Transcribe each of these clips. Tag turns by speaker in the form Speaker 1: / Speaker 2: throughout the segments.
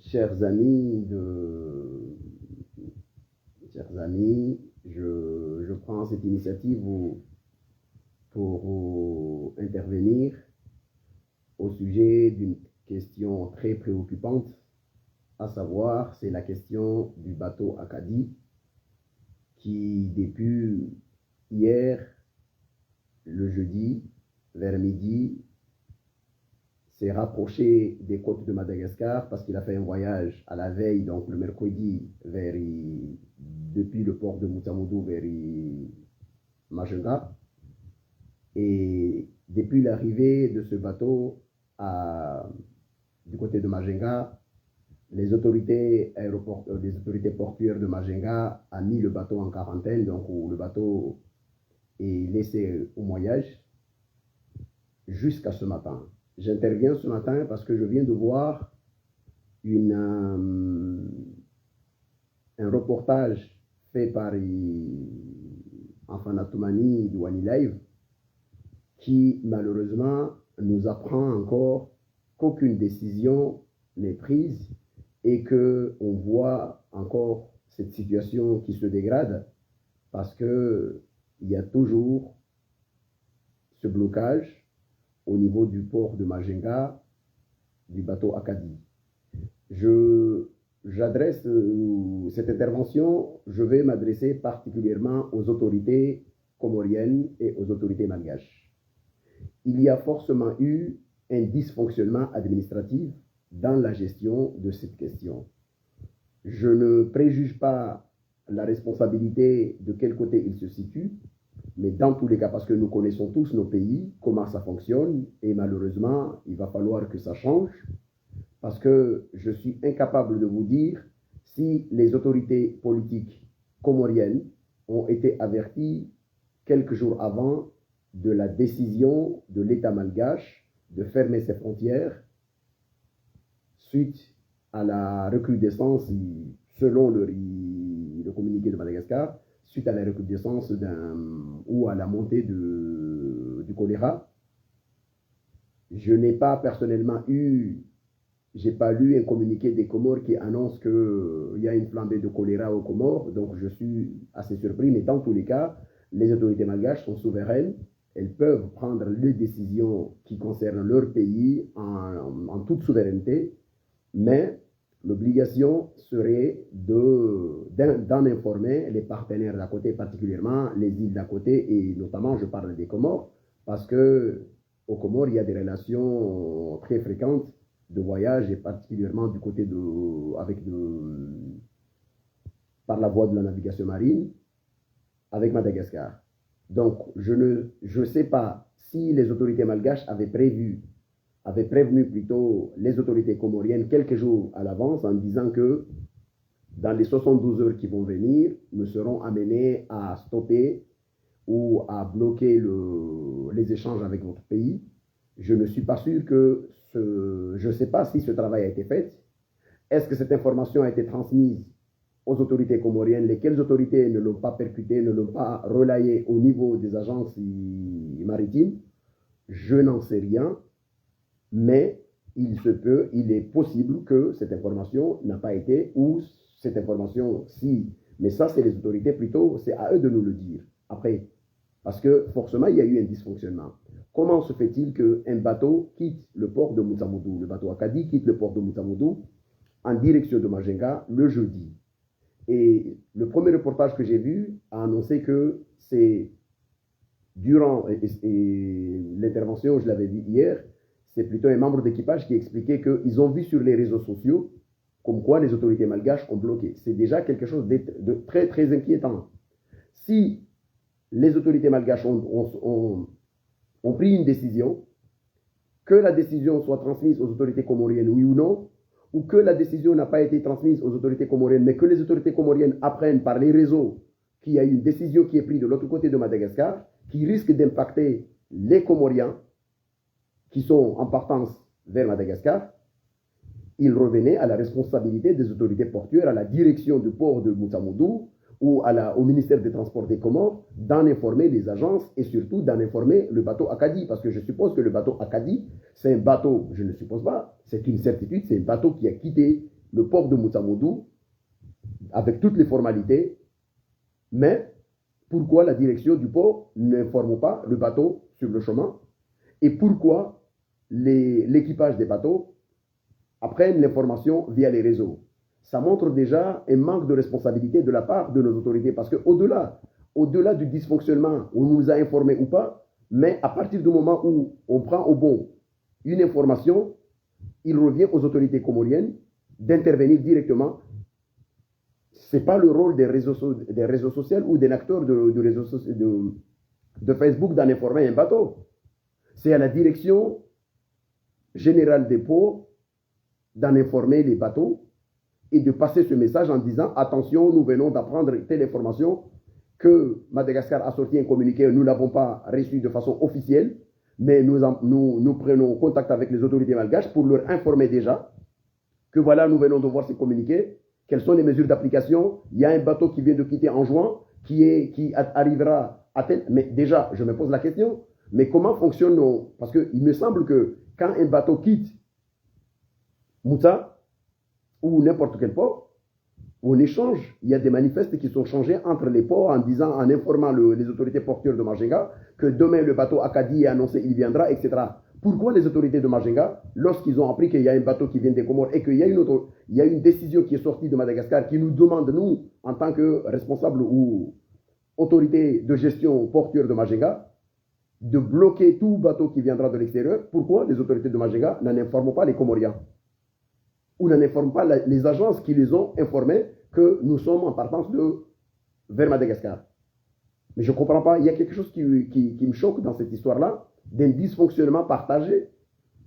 Speaker 1: Chers amis, chers amis, je prends cette initiative pour intervenir au sujet d'une question très préoccupante, à savoir, c'est la question du bateau Acadie qui, depuis hier, le jeudi, vers midi, s'est rapproché des côtes de Madagascar parce qu'il a fait un voyage à la veille, donc le mercredi, depuis le port de Mutsamoudou vers Majunga. Et depuis l'arrivée de ce bateau du côté de Majunga, les autorités portuaires de Majunga ont mis le bateau en quarantaine, donc où le bateau est laissé au mouillage jusqu'à ce matin. J'interviens ce matin parce que je viens de voir un reportage fait par Afana Toumani du Wani Live qui malheureusement nous apprend encore qu'aucune décision n'est prise et qu'on voit encore cette situation qui se dégrade parce qu'il y a toujours ce blocage au niveau du port de Majunga, du bateau Acadie. J'adresse cette intervention, je vais m'adresser particulièrement aux autorités comoriennes et aux autorités malgaches. Il y a forcément eu un dysfonctionnement administratif dans la gestion de cette question. Je ne préjuge pas la responsabilité de quel côté il se situe, mais dans tous les cas, parce que nous connaissons tous nos pays, comment ça fonctionne, et malheureusement, il va falloir que ça change, parce que je suis incapable de vous dire si les autorités politiques comoriennes ont été averties quelques jours avant de la décision de l'État malgache de fermer ses frontières suite à la recrudescence, selon le communiqué de Madagascar, suite à la recrudescence ou à la montée du choléra. Je n'ai pas personnellement j'ai pas lu un communiqué des Comores qui annonce qu'il y a une flambée de choléra aux Comores, donc je suis assez surpris, mais dans tous les cas, les autorités malgaches sont souveraines, elles peuvent prendre les décisions qui concernent leur pays en toute souveraineté, mais l'obligation serait d'en informer les partenaires d'à côté, particulièrement les îles d'à côté, et notamment je parle des Comores, parce qu'aux Comores, il y a des relations très fréquentes de voyage, et particulièrement du côté par la voie de la navigation marine, avec Madagascar. Donc, je ne sais pas si les autorités malgaches avaient prévenu plutôt les autorités comoriennes quelques jours à l'avance en disant que dans les 72 heures qui vont venir, nous serons amenés à stopper ou à bloquer les échanges avec votre pays. Je ne suis pas sûr que je ne sais pas si ce travail a été fait. Est-ce que cette information a été transmise aux autorités comoriennes? Lesquelles autorités ne l'ont pas percutée, ne l'ont pas relayée au niveau des agences maritimes? Je n'en sais rien. Mais il est possible que cette information n'a pas été, ou cette information, si, mais ça, c'est les autorités plutôt, c'est à eux de nous le dire. Après, parce que forcément, il y a eu un dysfonctionnement. Comment se fait-il qu'un bateau quitte le port de Mutsamoudou, le bateau Acadie quitte le port de Mutsamoudou en direction de Majunga le jeudi? Et le premier reportage que j'ai vu a annoncé que c'est durant l'intervention, je l'avais vu hier, c'est plutôt un membre d'équipage qui expliquait qu'ils ont vu sur les réseaux sociaux comme quoi les autorités malgaches ont bloqué. C'est déjà quelque chose de très, très inquiétant. Si les autorités malgaches ont pris une décision, que la décision soit transmise aux autorités comoriennes, oui ou non, ou que la décision n'a pas été transmise aux autorités comoriennes, mais que les autorités comoriennes apprennent par les réseaux qu'il y a une décision qui est prise de l'autre côté de Madagascar, qui risque d'impacter les Comoriens, qui sont en partance vers Madagascar, il revenait à la responsabilité des autorités portuaires, à la direction du port de Mutsamoudou ou au ministère des Transports des Comores d'en informer les agences et surtout d'en informer le bateau Acadie. Parce que je suppose que le bateau Acadie, c'est un bateau, je ne suppose pas, c'est une certitude, c'est un bateau qui a quitté le port de Moutsamoudou avec toutes les formalités, mais pourquoi la direction du port n'informe pas le bateau sur le chemin et pourquoi l'équipage des bateaux apprennent l'information via les réseaux. Ça montre déjà un manque de responsabilité de la part de nos autorités parce qu'au-delà du dysfonctionnement, on nous a informés ou pas, mais à partir du moment où on prend au bon une information, il revient aux autorités comoriennes d'intervenir directement. Ce n'est pas le rôle des réseaux sociaux ou d'un acteur de Facebook d'en informer un bateau. C'est à la direction générale des ports d'en informer les bateaux et de passer ce message en disant attention, nous venons d'apprendre telle information que Madagascar a sorti un communiqué, nous ne l'avons pas reçu de façon officielle, mais nous prenons contact avec les autorités malgaches pour leur informer déjà que voilà, nous venons de voir ces communiqués, quelles sont les mesures d'application. Il y a un bateau qui vient de quitter en juin, qui arrivera à tel... Mais déjà, je me pose la question, mais comment fonctionne nos... Parce qu'il me semble que quand un bateau quitte Moussa ou n'importe quel port, on échange. Il y a des manifestes qui sont changés entre les ports en disant, en informant les autorités portuaires de Majinga que demain le bateau Acadie est annoncé, il viendra, etc. Pourquoi les autorités de Majinga, lorsqu'ils ont appris qu'il y a un bateau qui vient des Comores et qu'il y a une décision qui est sortie de Madagascar qui nous demande, nous, en tant que responsables ou autorités de gestion portuaire de Majinga, de bloquer tout bateau qui viendra de l'extérieur, pourquoi les autorités de Majinga n'en informent pas les Comoriens ou n'en informent pas les agences qui les ont informés que nous sommes en partance vers Madagascar? Mais je ne comprends pas. Il y a quelque chose qui me choque dans cette histoire-là, d'un dysfonctionnement partagé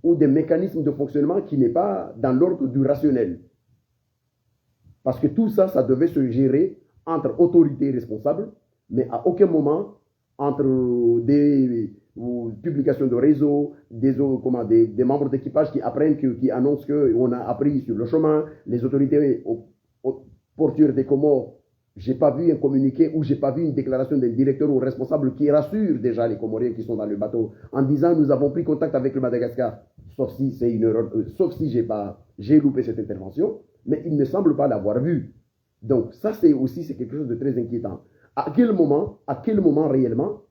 Speaker 1: ou d'un mécanisme de fonctionnement qui n'est pas dans l'ordre du rationnel. Parce que tout ça, ça devait se gérer entre autorités responsables, mais à aucun moment entre des publications de réseau, des membres d'équipage qui apprennent, qui annoncent qu'on a appris sur le chemin, les autorités portuaires des Comores. Je n'ai pas vu un communiqué ou je n'ai pas vu une déclaration d'un directeur ou responsable qui rassure déjà les Comoriens qui sont dans le bateau en disant nous avons pris contact avec le Madagascar. Sauf si c'est une erreur, sauf si j'ai loupé cette intervention, mais il ne semble pas l'avoir vu. Donc ça c'est quelque chose de très inquiétant. À quel moment réellement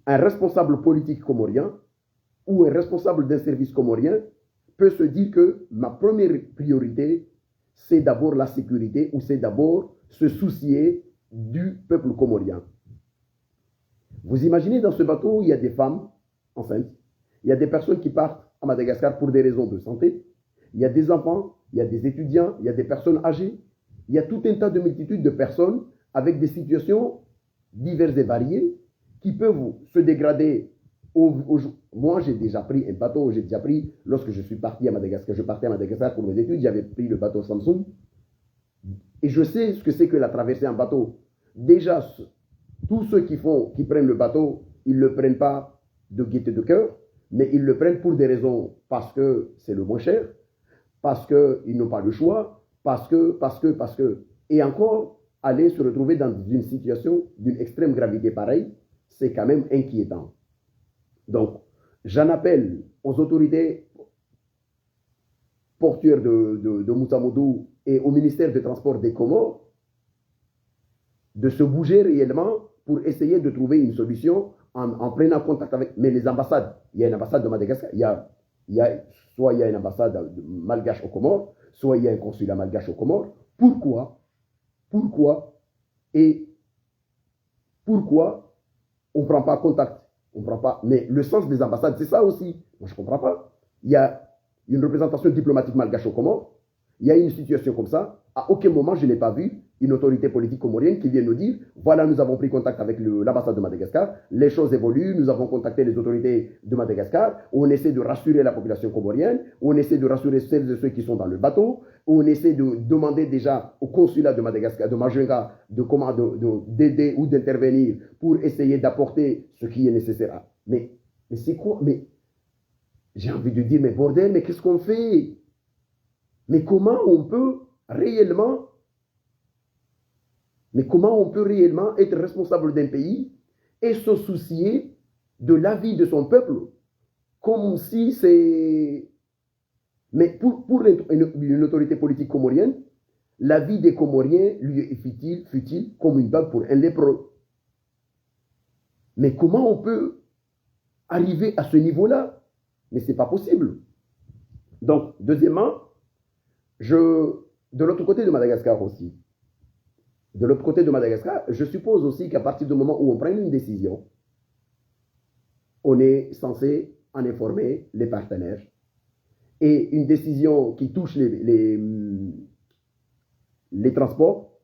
Speaker 1: un responsable politique comorien ou un responsable d'un service comorien peut se dire que ma première priorité c'est d'abord la sécurité ou c'est d'abord se soucier du peuple comorien. Vous imaginez dans ce bateau, il y a des femmes enceintes, il y a des personnes qui partent à Madagascar pour des raisons de santé, il y a des enfants, il y a des étudiants, il y a des personnes âgées, il y a tout un tas de multitudes de personnes avec des situations diverses et variées qui peuvent se dégrader. Moi, j'ai déjà pris un bateau, lorsque je suis parti à Madagascar, je partais à Madagascar pour mes études, j'avais pris le bateau Samsung. Et je sais ce que c'est que la traversée en bateau. Déjà, tous ceux qui prennent le bateau, ils ne le prennent pas de gaieté de cœur, mais ils le prennent pour des raisons, parce que c'est le moins cher, parce qu'ils n'ont pas le choix, parce que. Et encore, aller se retrouver dans une situation d'une extrême gravité pareille, c'est quand même inquiétant. Donc, j'en appelle aux autorités portuaires de Moutsamoudou et au ministère des Transports des Comores de se bouger réellement pour essayer de trouver une solution en prenant contact avec... Mais les ambassades, il y a une ambassade de Madagascar, soit il y a une ambassade malgache aux Comores, soit il y a un consulat malgache aux Comores. Pourquoi on ne prend pas contact? On prend pas. Mais le sens des ambassades, c'est ça aussi. Moi, je ne comprends pas. Il y a une représentation diplomatique malgache aux Comores. Il y a une situation comme ça. À aucun moment, je n'ai pas vu une autorité politique comorienne qui vient nous dire voilà, nous avons pris contact avec l'ambassade de Madagascar, les choses évoluent, nous avons contacté les autorités de Madagascar, on essaie de rassurer la population comorienne, on essaie de rassurer celles et ceux qui sont dans le bateau, on essaie de demander déjà au consulat de Madagascar, de Majinga, d'aider ou d'intervenir pour essayer d'apporter ce qui est nécessaire. Mais c'est quoi? Mais j'ai envie de dire, mais bordel, mais qu'est-ce qu'on fait? Mais comment on peut réellement être responsable d'un pays et se soucier de la vie de son peuple comme si c'est... Mais pour une autorité politique comorienne, la vie des Comoriens lui est futile comme une bague pour un lépreux. Mais comment on peut arriver à ce niveau-là? Mais ce n'est pas possible. Donc, deuxièmement, de l'autre côté de Madagascar aussi, de l'autre côté de Madagascar, je suppose aussi qu'à partir du moment où on prend une décision, on est censé en informer les partenaires. Et une décision qui touche les transports,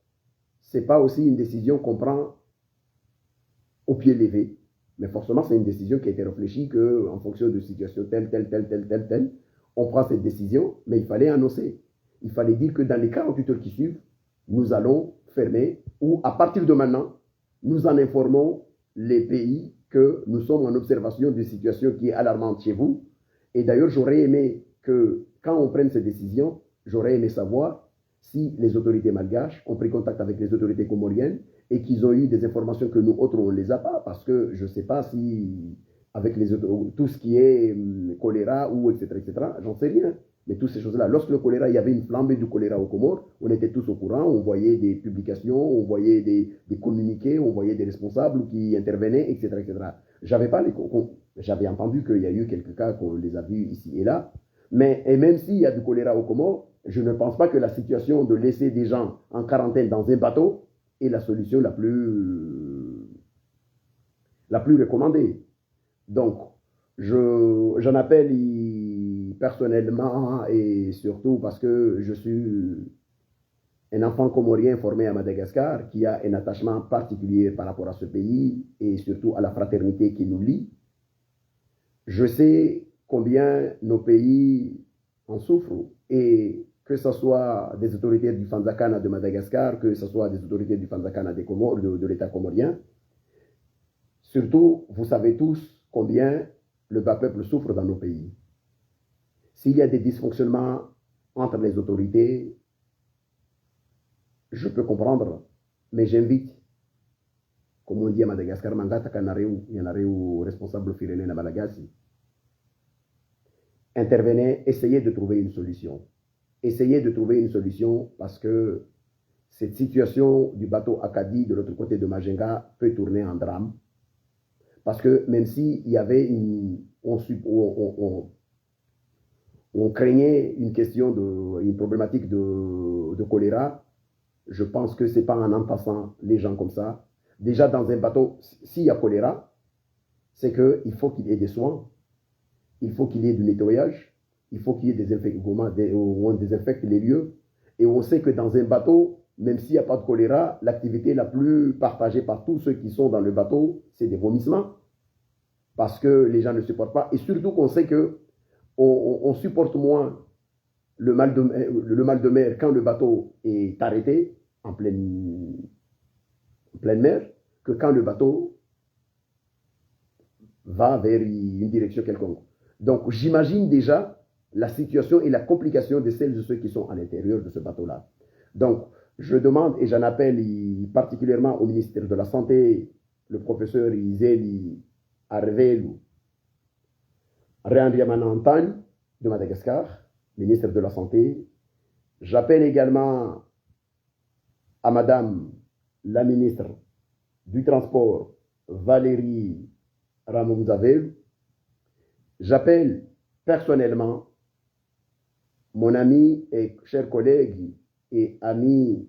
Speaker 1: ce n'est pas aussi une décision qu'on prend au pied levé. Mais forcément, c'est une décision qui a été réfléchie qu'en fonction de situation telle, on prend cette décision, mais il fallait annoncer. Il fallait dire que dans les 48 heures qui suivent, nous allons fermer, ou à partir de maintenant, nous en informons les pays que nous sommes en observation d'une situation qui est alarmante chez vous. Et d'ailleurs, j'aurais aimé que, quand on prenne ces décisions, j'aurais aimé savoir si les autorités malgaches ont pris contact avec les autorités comoriennes et qu'ils ont eu des informations que nous autres, on ne les a pas, parce que je ne sais pas si, avec tout ce qui est choléra, ou etc., j'en sais rien. Mais toutes ces choses-là, lorsque le choléra, il y avait une flambée du choléra aux Comores, on était tous au courant, on voyait des publications, on voyait des communiqués, on voyait des responsables qui intervenaient, etc., j'avais entendu qu'il y a eu quelques cas qu'on les a vus ici et là, et même s'il y a du choléra aux Comores, je ne pense pas que la situation de laisser des gens en quarantaine dans un bateau est la solution la plus recommandée. Donc, j'en appelle personnellement, et surtout parce que je suis un enfant comorien formé à Madagascar qui a un attachement particulier par rapport à ce pays et surtout à la fraternité qui nous lie. Je sais combien nos pays en souffrent, et que ce soit des autorités du Fanzakana de Madagascar, que ce soit des autorités du Fanzakana des Comores, de l'État comorien. Surtout, vous savez tous combien le bas peuple souffre dans nos pays. S'il y a des dysfonctionnements entre les autorités, je peux comprendre, mais j'invite, comme on dit à Madagascar, Mangata Kanareu, Yanareu, responsable Firene na Malagasy, intervenez, essayez de trouver une solution. Essayez de trouver une solution, parce que cette situation du bateau Akadi de l'autre côté de Majenga peut tourner en drame. Parce que même s'il y avait on craignait une problématique de choléra, je pense que ce n'est pas en entassant les gens comme ça. Déjà dans un bateau, s'il y a choléra, c'est qu'il faut qu'il y ait des soins, il faut qu'il y ait du nettoyage, il faut qu'il y ait des infections, on désinfecte les lieux. Et on sait que dans un bateau, même s'il n'y a pas de choléra, l'activité la plus partagée par tous ceux qui sont dans le bateau, c'est des vomissements. Parce que les gens ne supportent pas. Et surtout qu'on sait qu'on supporte moins le mal de mer quand le bateau est arrêté en pleine mer, que quand le bateau va vers une direction quelconque. Donc j'imagine déjà la situation et la complication de celles et ceux qui sont à l'intérieur de ce bateau-là. Donc je demande et j'en appelle particulièrement au ministère de la Santé, le professeur Izeli Arvelu Réandriamanantagne de Madagascar, ministre de la Santé. J'appelle également à Madame la ministre du Transport, Valérie Ramounzavel. J'appelle personnellement mon ami et cher collègue et ami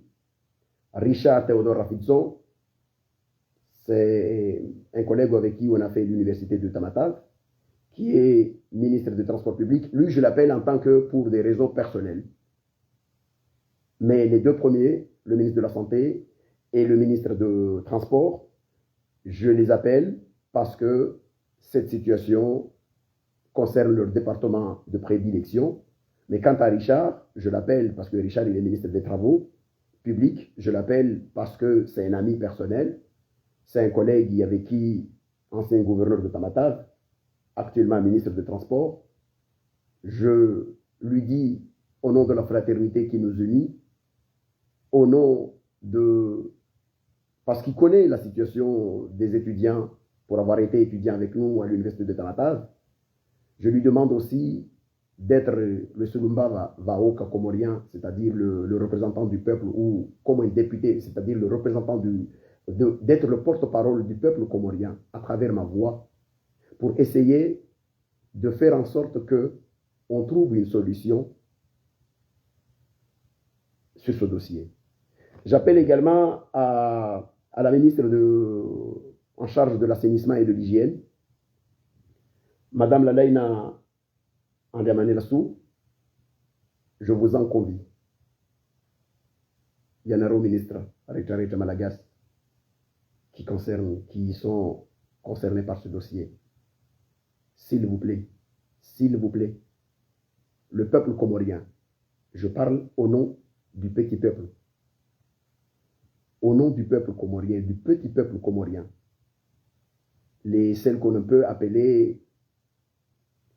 Speaker 1: Richard Théodore Rafidson. C'est un collègue avec qui on a fait l'université de Tamatave, qui est ministre des Transports publics. Lui, je l'appelle en tant que pour des raisons personnelles. Mais les deux premiers, le ministre de la Santé et le ministre de Transport, je les appelle parce que cette situation concerne leur département de prédilection. Mais quant à Richard, je l'appelle parce que Richard, il est ministre des Travaux publics. Je l'appelle parce que c'est un ami personnel. C'est un collègue avec qui, ancien gouverneur de Tamatave, actuellement ministre des Transports. Je lui dis, au nom de la fraternité qui nous unit, au nom de... parce qu'il connaît la situation des étudiants, pour avoir été étudiant avec nous à l'université de Tamatave, je lui demande aussi d'être le Sulumba Vaoka comorien, c'est-à-dire le représentant du peuple, ou comme un député, c'est-à-dire le représentant d'être le porte-parole du peuple comorien à travers ma voix, pour essayer de faire en sorte que on trouve une solution sur ce dossier. J'appelle également à la ministre en charge de l'assainissement et de l'hygiène, Madame Lalaina Andriamane Lassou, je vous en convie. Il y en a un ministre avec Jarrett Malagas qui sont concernés par ce dossier. S'il vous plaît, le peuple comorien, je parle au nom du petit peuple, au nom du peuple comorien, du petit peuple comorien, celles qu'on peut appeler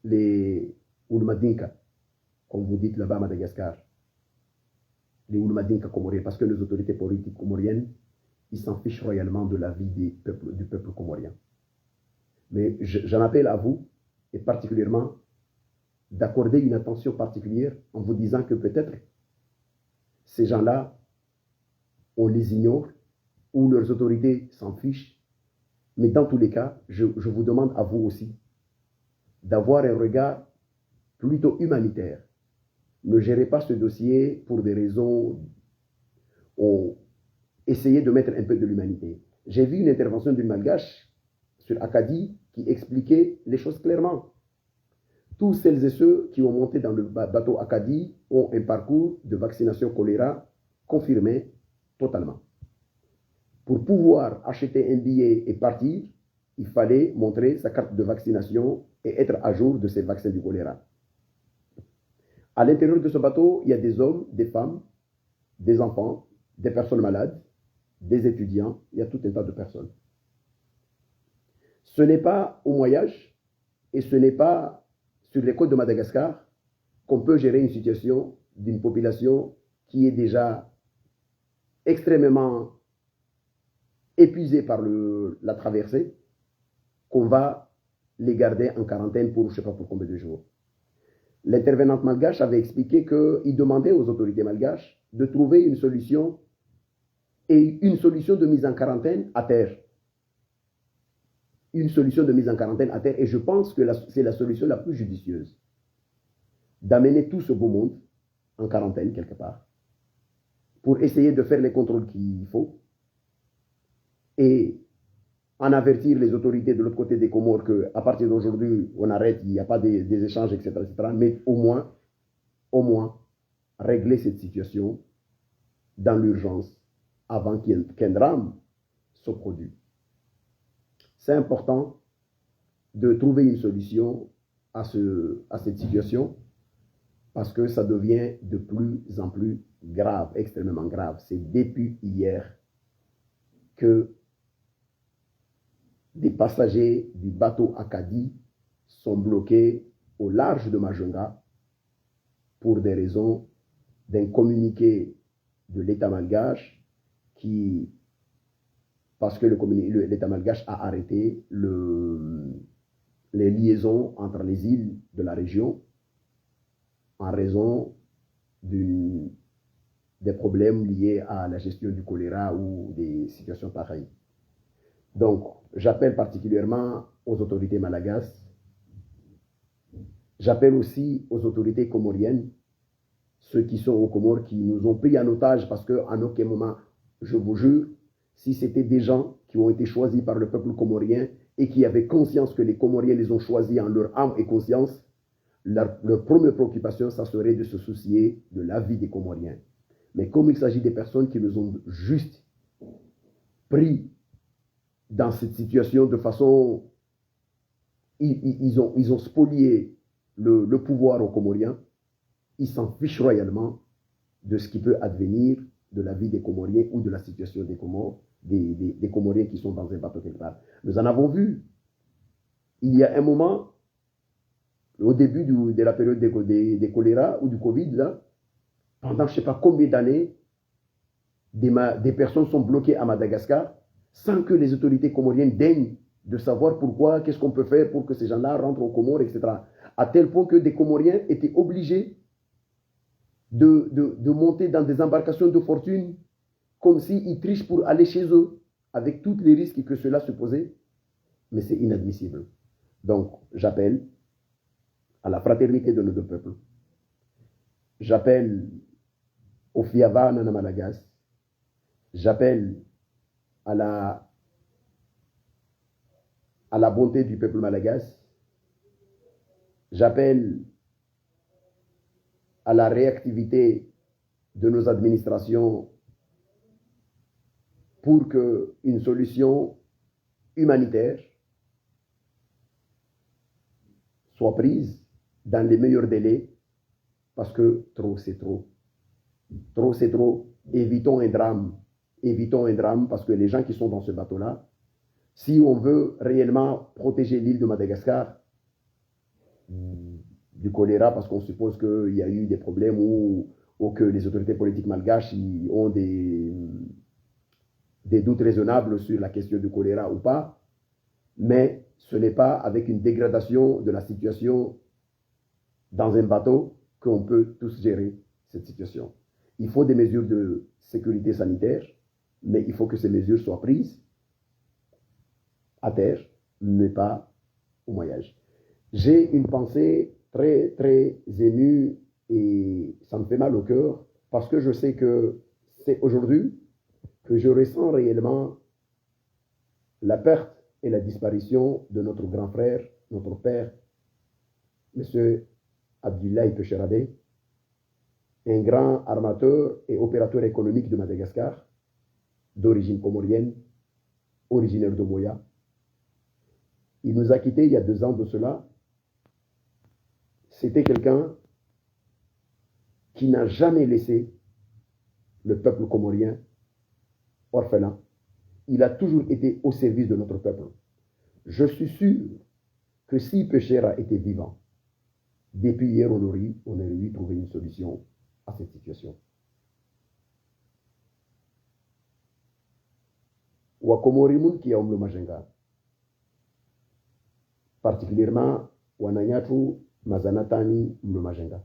Speaker 1: les Oulmadinka, comme vous dites là-bas à Madagascar, les Oulmadinka comoriens, parce que les autorités politiques comoriennes, ils s'en fichent royalement de la vie du peuple comorien. Mais j'en appelle à vous, et particulièrement, d'accorder une attention particulière en vous disant que peut-être ces gens-là, on les ignore, ou leurs autorités s'en fichent, mais dans tous les cas, je vous demande à vous aussi d'avoir un regard plutôt humanitaire. Ne gérez pas ce dossier pour des raisons... Essayez de mettre un peu de l'humanité. J'ai vu une intervention d'une Malgache sur Acadie qui expliquait les choses clairement. Tous celles et ceux qui ont monté dans le bateau Acadie ont un parcours de vaccination choléra confirmé totalement. Pour pouvoir acheter un billet et partir, il fallait montrer sa carte de vaccination et être à jour de ces vaccins du choléra. À l'intérieur de ce bateau, il y a des hommes, des femmes, des enfants, des personnes malades, des étudiants, il y a tout un tas de personnes. Ce n'est pas au Moyen-Âge et ce n'est pas sur les côtes de Madagascar qu'on peut gérer une situation d'une population qui est déjà extrêmement épuisée par la traversée, qu'on va les garder en quarantaine pour je ne sais pas pour combien de jours. L'intervenante malgache avait expliqué qu'il demandait aux autorités malgaches de trouver une solution et une solution de mise en quarantaine à terre. Une solution de mise en quarantaine à terre, et je pense que c'est la solution la plus judicieuse. D'amener tout ce beau monde en quarantaine quelque part, pour essayer de faire les contrôles qu'il faut, et en avertir les autorités de l'autre côté des Comores qu'à partir d'aujourd'hui, on arrête, il n'y a pas des échanges, etc., mais au moins, régler cette situation dans l'urgence avant qu'un drame se produise. C'est important de trouver une solution à cette situation parce que ça devient de plus en plus grave, extrêmement grave. C'est depuis hier que des passagers du bateau Acadie sont bloqués au large de Majunga pour des raisons d'un communiqué de l'État malgache parce que l'État malgache a arrêté les liaisons entre les îles de la région en raison des problèmes liés à la gestion du choléra ou des situations pareilles. Donc, j'appelle particulièrement aux autorités malagasy. J'appelle aussi aux autorités comoriennes, ceux qui sont aux Comores, qui nous ont pris en otage parce qu'en aucun moment, je vous jure, si c'était des gens qui ont été choisis par le peuple comorien et qui avaient conscience que les Comoriens les ont choisis en leur âme et conscience, leur première préoccupation, ça serait de se soucier de la vie des Comoriens. Mais comme il s'agit des personnes qui nous ont juste pris dans cette situation de façon... Ils ont spolié le pouvoir aux Comoriens, ils s'en fichent royalement de ce qui peut advenir de la vie des Comoriens ou de la situation des Comores, des Comoriens qui sont dans un bateau quelque part. Nous en avons vu. Il y a un moment, au début de la période des choléra ou du Covid, là, pendant je ne sais pas combien d'années, des personnes sont bloquées à Madagascar sans que les autorités comoriennes daignent de savoir pourquoi, qu'est-ce qu'on peut faire pour que ces gens-là rentrent aux Comores, etc. à tel point que des Comoriens étaient obligés de monter dans des embarcations de fortune comme s'ils trichent pour aller chez eux, avec tous les risques que cela supposait. Mais c'est inadmissible. Donc, j'appelle à la fraternité de nos deux peuples. J'appelle au Fiava Nana Malagas. J'appelle à la bonté du peuple malagas. J'appelle à la réactivité de nos administrations pour qu'une solution humanitaire soit prise dans les meilleurs délais, parce que trop c'est trop. Trop c'est trop. Évitons un drame. Évitons un drame, parce que les gens qui sont dans ce bateau-là, si on veut réellement protéger l'île de Madagascar du choléra, parce qu'on suppose qu'il y a eu des problèmes ou que les autorités politiques malgaches ont des doutes raisonnables sur la question du choléra ou pas, mais ce n'est pas avec une dégradation de la situation dans un bateau qu'on peut tous gérer cette situation. Il faut des mesures de sécurité sanitaire, mais il faut que ces mesures soient prises à terre, mais pas au moyen-âge. J'ai une pensée très, très émue et ça me fait mal au cœur parce que je sais que c'est aujourd'hui que je ressens réellement la perte et la disparition de notre grand frère, notre père, M. Abdoulaye Pécherabé, un grand armateur et opérateur économique de Madagascar, d'origine comorienne, originaire de Moya. Il nous a quittés il y a 2 ans de cela. C'était quelqu'un qui n'a jamais laissé le peuple comorien orphelin. Il a toujours été au service de notre peuple. Je suis sûr que si Péchera était vivant, depuis hier, on aurait eu trouvé une solution à cette situation. Wakomorimun qui a le majenga, particulièrement wananyatu mazanatani le majenga.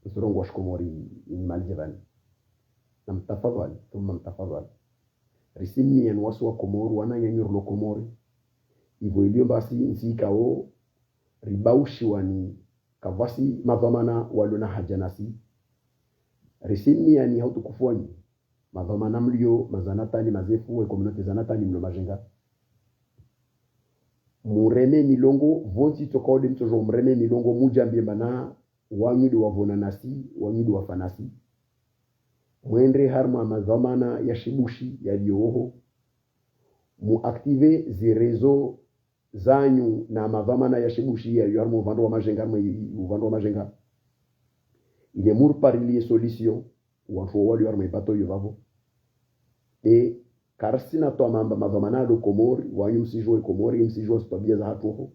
Speaker 1: Nsurongo washkomori in maljevan. Namtafadhali, thumma mtafadhali. Risimi en wasu wa Komoro wananyanyur lo Komori. Ivo ilio basi nsikao ribaushi wani kavasi mavamana walona hajanasi. Risimi yani hautukufuani. Mavamana mlio mazanatani mazefu wa komunote zanatani mlo majenga. Mureme milongo vonti tokode mtojo mreme milongo mujambie bana wanyudu wavona nasi wanyudu wafanasi. Mwendre harma mazamana ya shibushi ya lioho. Muaktive zi rezo zanyu na mazamana ya shibushi ya yuarmo vando wa majenga vando wa majenga. Ile mur parili solution wanfo wali yuarmo ipato yuvavo. E karsina to mamba mazamana do Komori wanyu msijue Komori msijue stabia za hatuho.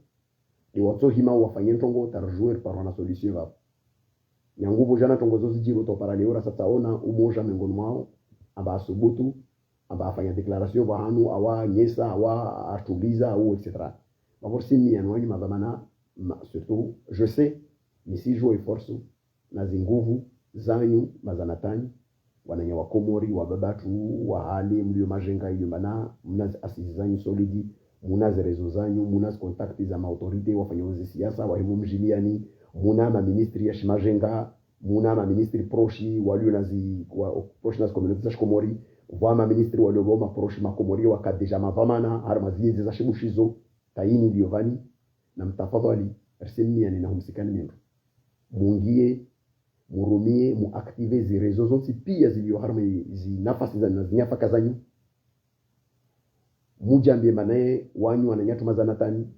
Speaker 1: Ni watu hima wafanye ntongo tarjouer par na solution vapo. Nyanguvu jana tongozozi jiro to paraleora sataona umoja miongoni mwao aba asubutu aba afanya declaration bahanu awa nyesa awa atuliza au etc. Bavor simi anwani madhamana surtout je sais ni si joue force na zinguvu zanyu mazanatani wananya wa Komori wa babatu wa hali mlio majenga ile bana mnaz asisi zanyu solidi munaz rezo zanyu munaz contacti za autorite wafanya siasa wa himu mjiliani muna ma ministri ya shimajenga muna ma ministri proshi walio nazi wa proshi nas communauté za Komori wa ma ministri walio goma proshi ma Komori wa kadeja mavamana harma ziezi za shibushizo taini liovani na mtafadhali RCN yani na humsikani membro mungie murumie muactive zi rezo zonti pia zilio harma zi nafasi za nazinyafa kazanyu mujambie manaye wanyu wananyatu mazanatani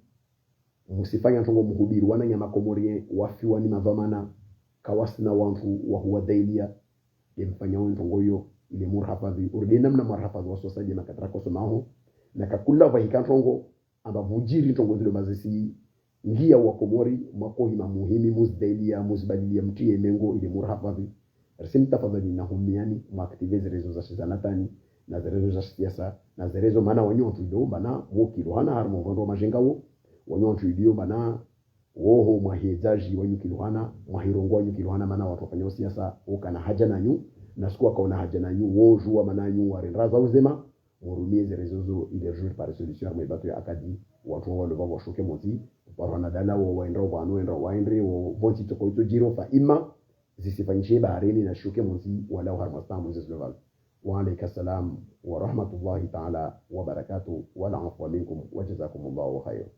Speaker 1: musifanya ntongo muhubiri wananyama Komorien wafiwa ni mavamana kawasina wantu wa huwa dailia yemfanya ntongo yo ile murhafadhi urdena mna marhafadhi wasosaje makatra kosomaho na kakula vahika ntongo amba vujiri ntongo zile mazisi ngia wa Komori mako hima muhimi muzdailia muzbadilia mtie mengo ile murhafadhi rsimta fadhali na humiani muactive rezo za shizanatani na rezo za siasa na rezo mana wanyo tudo bana mukilo hana harmo vando majengawo wanyontu idio bana woho mwahezaji wanyu kiluhana mwahirongo wanyu kiluhana maana watu wafanya siasa ukana haja nanyu na siku akaona haja nanyu wo jua mananyu warendraza uzema murumie zerezozo ile jour par solution mais batu ya akadi watu wale babo shoke moti warana dala wo waenda wanu waenda waendre wo bonti toko to jiro fa ima zisifanyishe baharini na shoke moti wala harmastamu zesloval wa alayka salam wa rahmatullahi ta'ala wa barakatuh wa al'afwa minkum wa jazakumullahu khairan.